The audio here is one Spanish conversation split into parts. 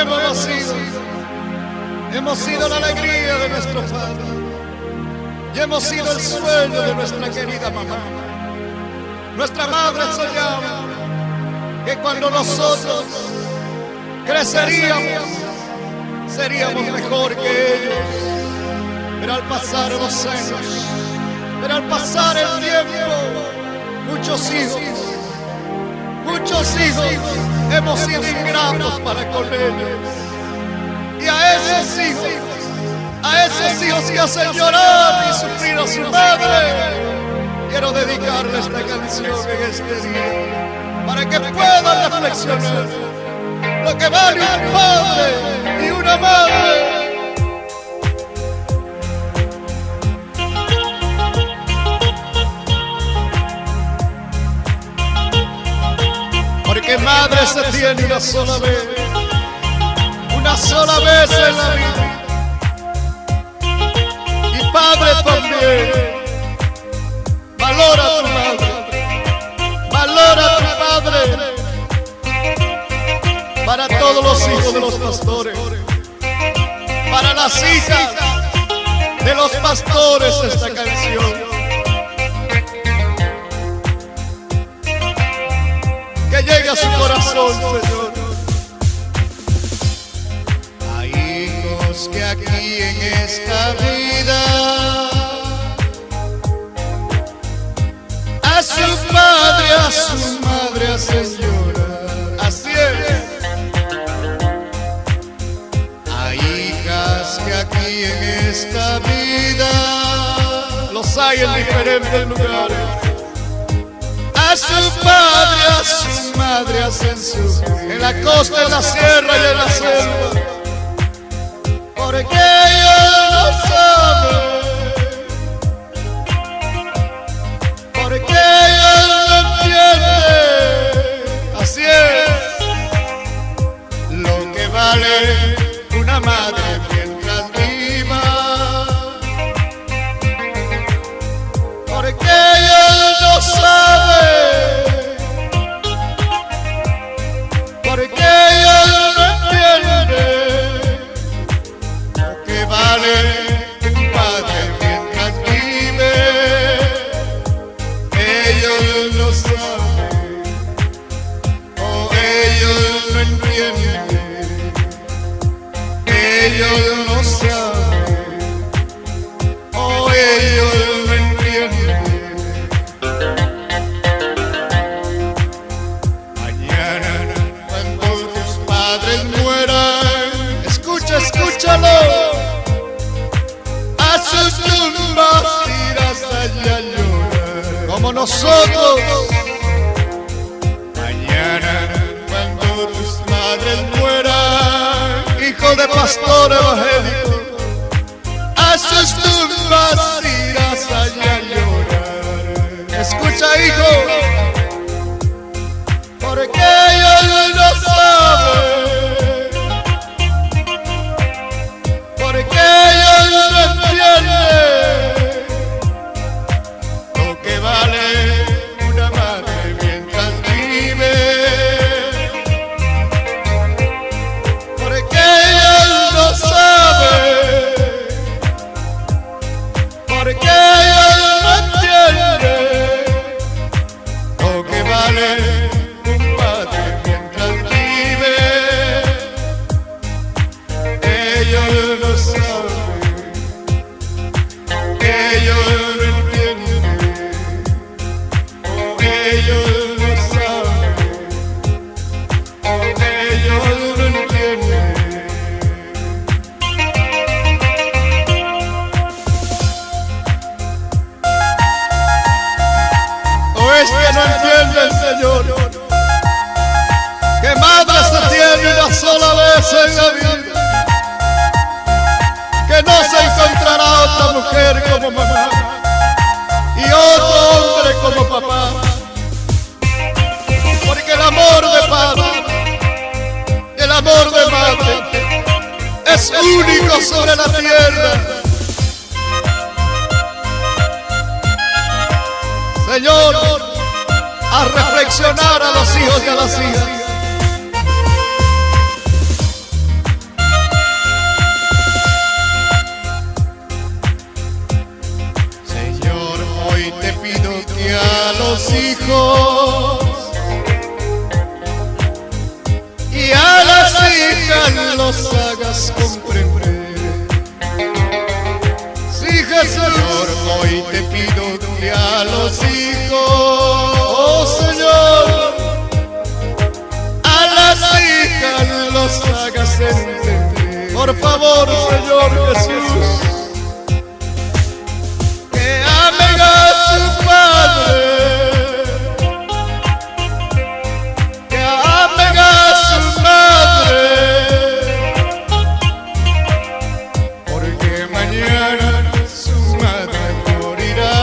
hemos nacido, hemos sido la alegría de nuestro Padre y hemos sido el sueño de nuestra querida mamá. Nuestra madre soñaba que cuando nosotros creceríamos, seríamos mejor que ellos. Pero al pasar los años, pero al pasar el tiempo, muchos hijos hemos sido ingratos para con ellos. Y a esos hijos que hacen llorar y sufrir a su madre, quiero dedicarle esta canción en este día, para que puedan reflexionar lo que vale un padre y una madre. Porque madre se tiene una sola vez en la vida, y padre también. Valora a tu madre, valora a tu padre. Para todos los hijos de los pastores, para las hijas de los pastores, esta canción. Que llegue a su corazón, Señor. Hay hijos que aquí en esta vida a su padre, a su madre hacen llorar. Así es. Hay hijas que aquí en esta vida los hay en diferentes lugares. A su padre, a su madre hacen sufrir, en la costa, en la sierra y en la selva, porque ellos no saben, porque ellos no entienden. Así es, lo que vale una madre mientras viva, porque ellos no saben. Porque ellos no entienden lo que vale un padre mientras vive. Ellos no saben, o ellos no entienden. Ellos no saben, o ellos no entienden. Escúchalo, a sus tumbas irás allá a llorar, como nosotros. Mañana, cuando tus padres mueran, hijo de pastor evangélico, a sus tumbas irás allá a llorar. Escucha, hijo, porque ellos no saben. Porque ellos no entienden lo que vale una madre mientras vive. Porque ellos no saben, porque ellos no entienden lo que vale un padre mientras vive. Ellos no saben, ellos no entienden, ellos no saben, ellos no entienden. ¿O es que no entienden, Señor, que madre se tiene una sola vez en la vida? Que no se encontrará otra mujer como mamá y otro hombre como papá, porque el amor de padre, el amor de madre es único sobre la tierra. Señor, a reflexionar a los hijos y a las hijas. los hagas comprender. Sí, Jesús, hoy te pido que a los hijos, oh Señor, a las hijas los hagas entender. Por favor, Señor Jesús, que amen a su Padre, que amen a su Madre, porque mañana su madre morirá,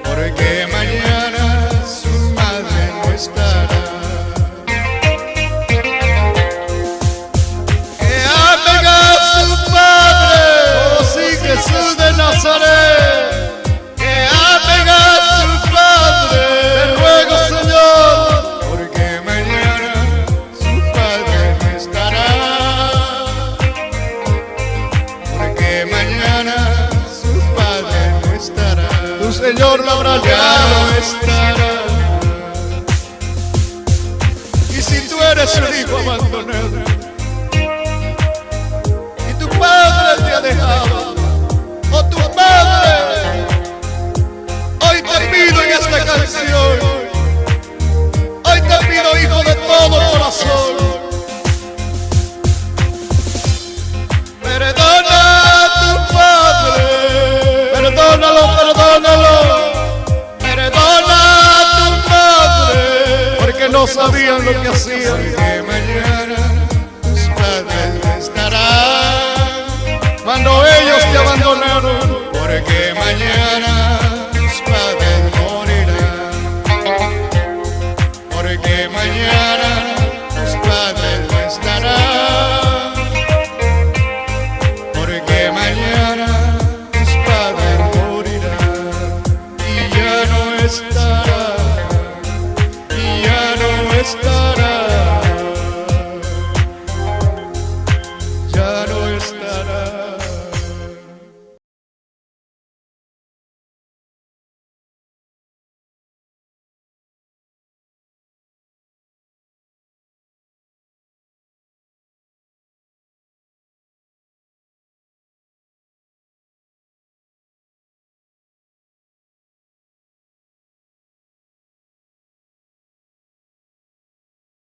porque mañana su madre no estará. Jesús de Nazaret, que amen a su Padre. Te ruego, Señor, porque mañana su Padre no estará, porque mañana su Padre no estará. Tu Señor lo habrá ya no estará. Y si tú eres un hijo abandonado y tu Padre te ha dejado, o tu Padre, hoy te pido en esta canción, hoy te pido, hijo de todo corazón, perdona a tu Padre, perdónalo, perdónalo, perdona a tu Padre, porque no sabían lo que hacían. Porque mañana tus padres no estarán cuando ellos te abandonaron, porque mañana tus padres morirán, porque mañana tus padres no estarán, porque mañana tus padres morirán, y ya no estarán, y ya no estarán.